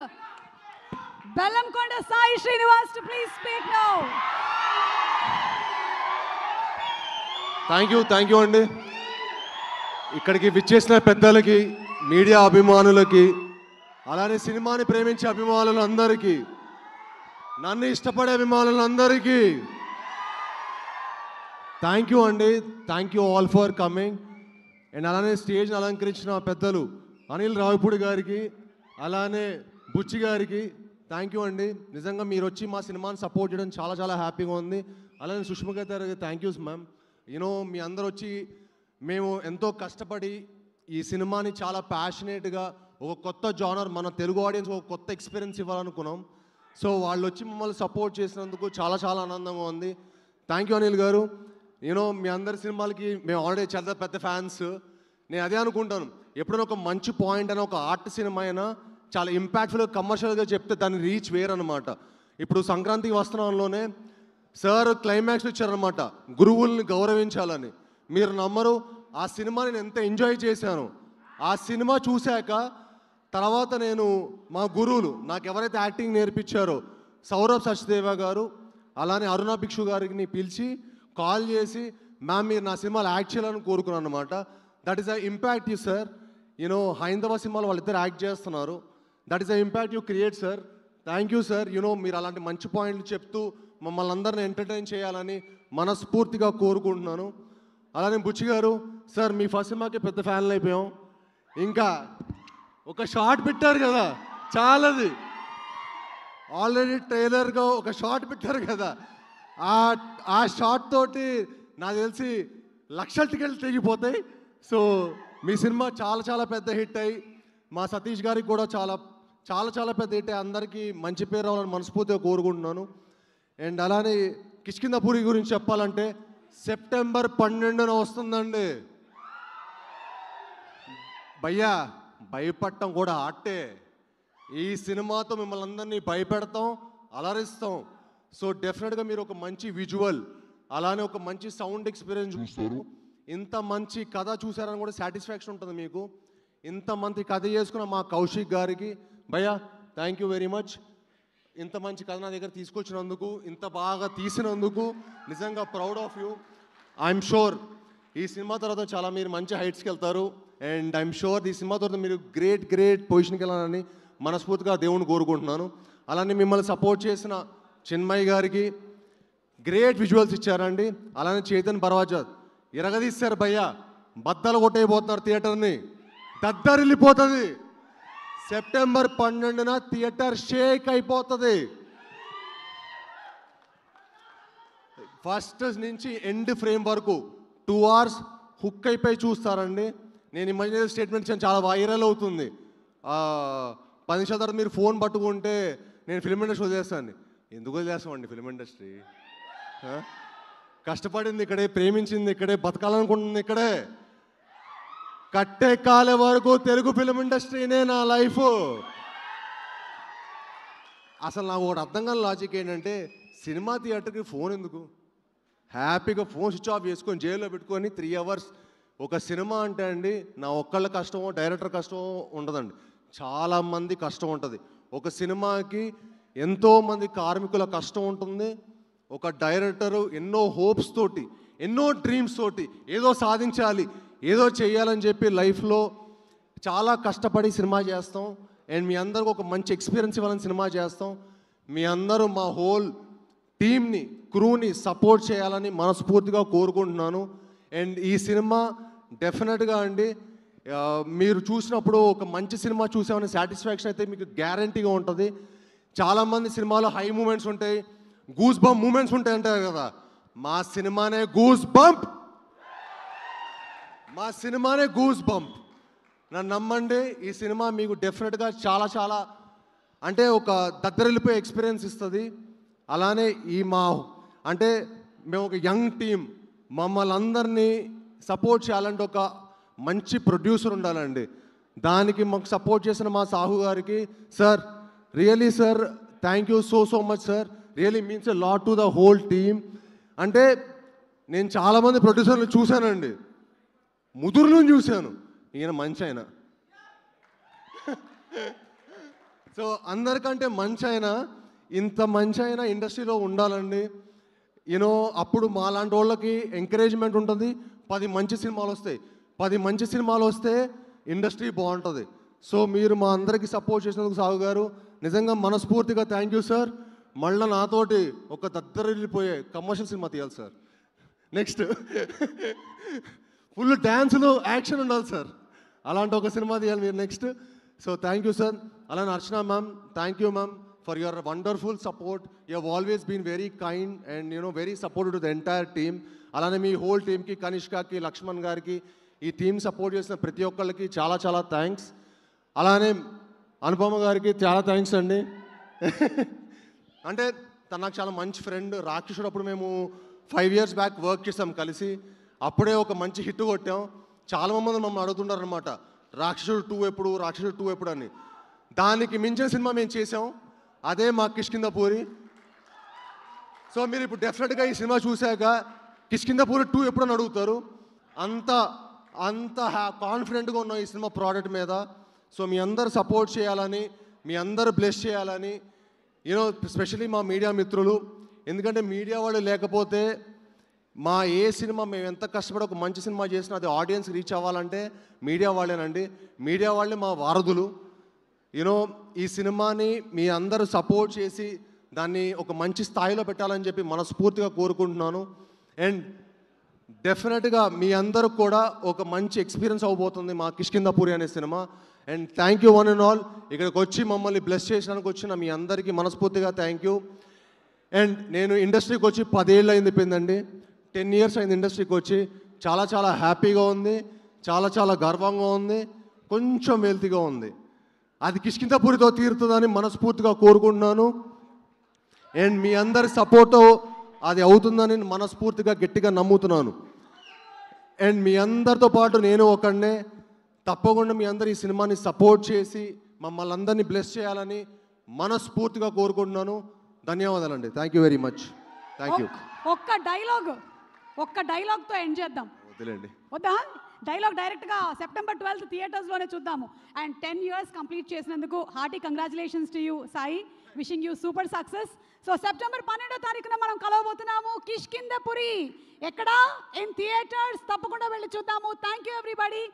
Bellamkonda Sai Srinivas to please speak now. Thank you అండి. ఇక్కడికి విచ్చేసిన పెద్దలకి, మీడియా అభిమానులకి, అలానే సినిమాని ప్రేమించే అభిమానులందరికీ, నన్ను ఇష్టపడే అభిమానులందరికీ థ్యాంక్ యూ అండి. Thank you all for coming. And అలానే స్టేజ్ని అలంకరించిన పెద్దలు అనిల్ రావిపూడి గారికి, అలానే బుచ్చి గారికి థ్యాంక్ యూ అండి. నిజంగా మీరు వచ్చి మా సినిమాని సపోర్ట్ చేయడం చాలా చాలా హ్యాపీగా ఉంది. అలానే సుష్మా గారికి థ్యాంక్ యూస్ మ్యామ్. యూనో మీ అందరు వచ్చి మేము ఎంతో కష్టపడి ఈ సినిమాని చాలా ప్యాషనేట్గా ఒక కొత్త జానర్ మన తెలుగు ఆడియన్స్ ఒక కొత్త ఎక్స్పీరియన్స్ ఇవ్వాలనుకున్నాం. సో వాళ్ళు వచ్చి మమ్మల్ని సపోర్ట్ చేసినందుకు చాలా చాలా ఆనందంగా ఉంది. థ్యాంక్ యూ అనిల్ గారు. యూనో మీ అందరి సినిమాలకి మేము ఆల్రెడీ చాలా పెద్ద ఫ్యాన్స్. నేను అదే అనుకుంటాను, ఎప్పుడైనా ఒక మంచి పాయింట్ అయినా ఒక ఆర్ట్ సినిమా అయినా చాలా ఇంపాక్ట్ఫుల్గా కమర్షియల్గా చెప్తే దాని రీచ్ వేరనమాట. ఇప్పుడు సంక్రాంతి వస్త్రంలోనే సార్ క్లైమాక్స్ ఇచ్చారనమాట, గురువుల్ని గౌరవించాలని. మీరు నమ్మరు, ఆ సినిమాని నేను ఎంత ఎంజాయ్ చేశాను. ఆ సినిమా చూశాక తర్వాత నేను మా గురువులు నాకు ఎవరైతే యాక్టింగ్ నేర్పించారో సౌరభ్ సచ్దేవ గారు, అలానే అరుణ భిక్షు గారిని పిలిచి కాల్ చేసి, మ్యామ్ మీరు నా సినిమాలో యాక్ట్ చేయాలని కోరుకున్నాను అనమాట. That is the impact you sir. You know హైందవ సినిమాలో వాళ్ళిద్దరు యాక్ట్ చేస్తున్నారు. That is the impact you create sir. Thank you sir. You know మీరు అలాంటి మంచి పాయింట్లు చెప్తూ మమ్మల్ని అందరిని ఎంటర్టైన్ చేయాలని మనస్ఫూర్తిగా కోరుకుంటున్నాను. అలానే బుచ్చి గారు సార్, మీ ఫస్ట్ సినిమాకి పెద్ద ఫ్యాన్లు అయిపోయాం. ఇంకా ఒక షార్ట్ పెట్టారు కదా, చాలాది ఆల్రెడీ ట్రైలర్గా ఒక షార్ట్ పెట్టారు కదా, ఆ షార్ట్ తోటి నాకు తెలిసి లక్షల టికెట్లు తెగిపోతాయి. సో మీ సినిమా చాలా చాలా పెద్ద హిట్ అయ్యి మా సతీష్ గారికి కూడా చాలా చాలా చాలా పెద్ద హిట్ అయ్యి అందరికీ మంచి పేరు రావాలని మనస్ఫూర్తిగా కోరుకుంటున్నాను. అండ్ అలానే కిష్కింధపురి గురించి చెప్పాలంటే సెప్టెంబర్ 12న వస్తుందండి. భయ్యా భయపడటం కూడా ఆర్టే. ఈ సినిమాతో మిమ్మల్ని అందరినీ భయపెడతాం, అలరిస్తాం. సో డెఫినెట్గా మీరు ఒక మంచి విజువల్, అలానే ఒక మంచి సౌండ్ ఎక్స్పీరియన్స్ చూస్తారు. ఇంత మంచి కథ చూసారని కూడా సాటిస్ఫాక్షన్ ఉంటుంది మీకు. ఇంత మంచి కథ చేసుకున్న మా కౌశిక్ గారికి భయ్యా థ్యాంక్ యూ వెరీ మచ్. ఇంత మంచి కథ నా దగ్గర తీసుకొచ్చినందుకు, ఇంత బాగా తీసినందుకు నిజంగా proud of you. I'm sure ఈ సినిమా తర్వాత చాలా మీరు మంచి హైట్స్కి వెళ్తారు. అండ్ ఐఎమ్ షూర్ ఈ సినిమా తర్వాత మీరు గ్రేట్ పొజిషన్కి వెళ్ళాలని మనస్ఫూర్తిగా దేవుని కోరుకుంటున్నాను. అలానే మిమ్మల్ని సపోర్ట్ చేసిన చిన్మయ్ గారికి గ్రేట్ విజువల్స్ ఇచ్చారండి. అలానే చేతన్ బర్వాజాద్ ఇరగదీశారు భయ్యా, బద్దలు కొట్టేయబోతున్నారు థియేటర్ని, దద్దరిల్లిపోతుంది. సెప్టెంబర్ 12న థియేటర్ షేక్ అయిపోతుంది. ఫస్ట్ నుంచి ఎండ్ ఫ్రేమ్ వరకు 2 hours హుక్ అయిపోయి చూస్తారండి. నేను ఈ మధ్య స్టేట్మెంట్ ఇచ్చాను, చాలా వైరల్ అవుతుంది. 10 నిమిషాల తర్వాత మీరు ఫోన్ పట్టుకుంటే నేను ఫిల్మ్ ఇండస్ట్రీ వదిలేస్తాను. ఎందుకు వదిలేస్తామండి? ఫిల్మ్ ఇండస్ట్రీ కష్టపడింది ఇక్కడే, ప్రేమించింది ఇక్కడే, బతకాలనుకుంటుంది ఇక్కడే. కట్టే కాలే వరకు తెలుగు ఫిల్మ్ ఇండస్ట్రీనే నా లైఫ్. అసలు నాకు ఒకటి అర్థం కాని లాజిక్ ఏంటంటే, సినిమా థియేటర్కి ఫోన్ ఎందుకు? హ్యాపీగా ఫోన్ స్విచ్ ఆఫ్ చేసుకొని జైల్లో పెట్టుకొని 3 hours ఒక సినిమా అంటే అండి, నా ఒక్కళ్ళ కష్టమో డైరెక్టర్ కష్టమో ఉండదండి, చాలామంది కష్టం ఉంటుంది. ఒక సినిమాకి ఎంతోమంది కార్మికుల కష్టం ఉంటుంది. ఒక డైరెక్టరు ఎన్నో హోప్స్ తోటి, ఎన్నో డ్రీమ్స్ తోటి ఏదో సాధించాలి, ఏదో చేయాలని చెప్పి లైఫ్లో చాలా కష్టపడి సినిమా చేస్తాం. అండ్ మీ అందరికి ఒక మంచి ఎక్స్పీరియన్స్ ఇవ్వాలని సినిమా చేస్తాం. మీ అందరూ మా హోల్ టీమ్ని, క్రూని సపోర్ట్ చేయాలని మనస్ఫూర్తిగా కోరుకుంటున్నాను. అండ్ ఈ సినిమా డెఫినెట్గా అండి మీరు చూసినప్పుడు ఒక మంచి సినిమా చూసామనే సాటిస్ఫాక్షన్ అయితే మీకు గ్యారంటీగా ఉంటుంది. చాలామంది సినిమాలో హై మూమెంట్స్ ఉంటాయి, గూస్ బంప్ మూమెంట్స్ ఉంటాయి అంటారు కదా, మా సినిమానే గూస్ బంప్. మా సినిమానే గూస్ బంప్. నన్ను నమ్మండి, ఈ సినిమా మీకు డెఫినెట్గా చాలా చాలా అంటే ఒక దగ్గరెళ్ళిపోయే ఎక్స్పీరియన్స్ ఇస్తుంది. అలానే అంటే మేము ఒక యంగ్ టీం, మమ్మల్ని అందరినీ సపోర్ట్ చేయాలంటే ఒక మంచి ప్రొడ్యూసర్ ఉండాలండి. దానికి మాకు సపోర్ట్ చేసిన మా సాహు గారికి sir, really sir thank you so much sir. Really means a lot to the whole team. అంటే నేను చాలామంది ప్రొడ్యూసర్లు చూశానండి, ముదురులను చూశాను, ఈయన మంచి ఆయన. సో అందరికంటే మంచి అయినా ఇంత మంచి అయినా ఇండస్ట్రీలో ఉండాలండి. యూనో అప్పుడు మాలాంటి వాళ్ళకి ఎంకరేజ్మెంట్ ఉంటుంది. 10 మంచి సినిమాలు వస్తాయి. 10 మంచి సినిమాలు వస్తే ఇండస్ట్రీ బాగుంటుంది. సో మీరు మా అందరికీ సపోర్ట్ చేసినందుకు సాగు గారు నిజంగా మనస్ఫూర్తిగా థ్యాంక్ యూ సార్. మళ్ళీ నాతోటి ఒక దద్దరిల్లిపోయే కమర్షియల్ సినిమా తీయాలి సార్. నెక్స్ట్ ఫుల్ డ్యాన్సులు యాక్షన్ ఉండాలి సార్. అలాంటి ఒక సినిమా తీయాలి మీరు next. So thank you sir. అలానే Archana ma'am, thank you ma'am for your wonderful support. You have always been very kind and very supportive to the entire team. అలానే మీ whole టీమ్కి, కనిష్కకి, లక్ష్మణ్ గారికి, ఈ టీమ్ సపోర్ట్ చేసిన ప్రతి ఒక్కళ్ళకి చాలా చాలా థ్యాంక్స్. అలానే అనుపమ గారికి చాలా థ్యాంక్స్ అండి. అంటే తను నాకు చాలా మంచి ఫ్రెండ్. రాక్షసుడు అప్పుడు మేము 5 years బ్యాక్ వర్క్ చేసాం కలిసి. అప్పుడే ఒక మంచి హిట్ కొట్టాం. చాలామంది మమ్మల్ని అడుగుతుంటారు అనమాట, రాక్షసుడు 2 ఎప్పుడు, రాక్షసుడు 2 ఎప్పుడు అని. దానికి మించిన సినిమా మేము చేసాం, అదే మా కిష్కింధపురి. సో మీరు ఇప్పుడు డెఫినెట్గా ఈ సినిమా చూశాక కిష్కింధపురి 2 ఎప్పుడు అని అడుగుతారు. అంత అంత కాన్ఫిడెంట్గా ఉన్నాం ఈ సినిమా ప్రోడక్ట్ మీద. సో మీ అందరు సపోర్ట్ చేయాలని, మీ అందరు బ్లెస్ చేయాలని, స్పెషలీ మా మీడియా మిత్రులు. ఎందుకంటే మీడియా వాళ్ళు లేకపోతే మా ఏ సినిమా మేము ఎంత కష్టపడి ఒక మంచి సినిమా చేసినా అది ఆడియన్స్ రీచ్ అవ్వాలంటే మీడియా వాళ్ళేనండి. మీడియా వాళ్ళే మా వారధులు. ఈ సినిమాని మీ అందరూ సపోర్ట్ చేసి దాన్ని ఒక మంచి స్థాయిలో పెట్టాలని చెప్పి మనస్ఫూర్తిగా కోరుకుంటున్నాను. అండ్ డెఫినెట్గా మీ అందరూ కూడా ఒక మంచి ఎక్స్పీరియన్స్ అవబోతుంది మా కిష్కింధపురి అనే cinema. And thank you one and all. ఇక్కడికి వచ్చి మమ్మల్ని బ్లెస్ చేసినందుకు వచ్చిన మీ అందరికీ మనస్ఫూర్తిగా థ్యాంక్ యూ. అండ్ నేను ఇండస్ట్రీకి వచ్చి 10 ఏళ్ళు అయిపోయిందండి. 10 years అయింది ఇండస్ట్రీకి వచ్చి. చాలా చాలా హ్యాపీగా ఉంది, చాలా చాలా గర్వంగా ఉంది, కొంచెం వెల్తీగా ఉంది. అది కిష్కింధపురితో తీరుతుందని మనస్ఫూర్తిగా కోరుకుంటున్నాను. అండ్ మీ అందరి సపోర్టు అది అవుతుందని మనస్ఫూర్తిగా గట్టిగా నమ్ముతున్నాను. అండ్ మీ అందరితో పాటు నేను ఒకనే. తప్పకుండా మీ అందరు ఈ సినిమాని సపోర్ట్ చేసి మమ్మల్ని అందరినీ బ్లెస్ చేయాలని మనస్ఫూర్తిగా కోరుకుంటున్నాను. ధన్యవాదాలండి. Thank you very much. Thank you. ఒక్క డైలాగ్తో ఎండ్ చేద్దాం. వద్దులేండి, వద్దా? డైలాగ్ డైరెక్ట్గా September 12th థియేటర్స్లోనే చూద్దాము. అండ్ 10 years కంప్లీట్ చేసినందుకు hearty congratulations to you Sai. Wishing you super success. So September 12వ తారీఖున మనం కలవబోతున్నాము కిష్కింధపురి. ఎక్కడ? In theatres. తప్పకుండా వెళ్ళి చూద్దాము. Thank you everybody.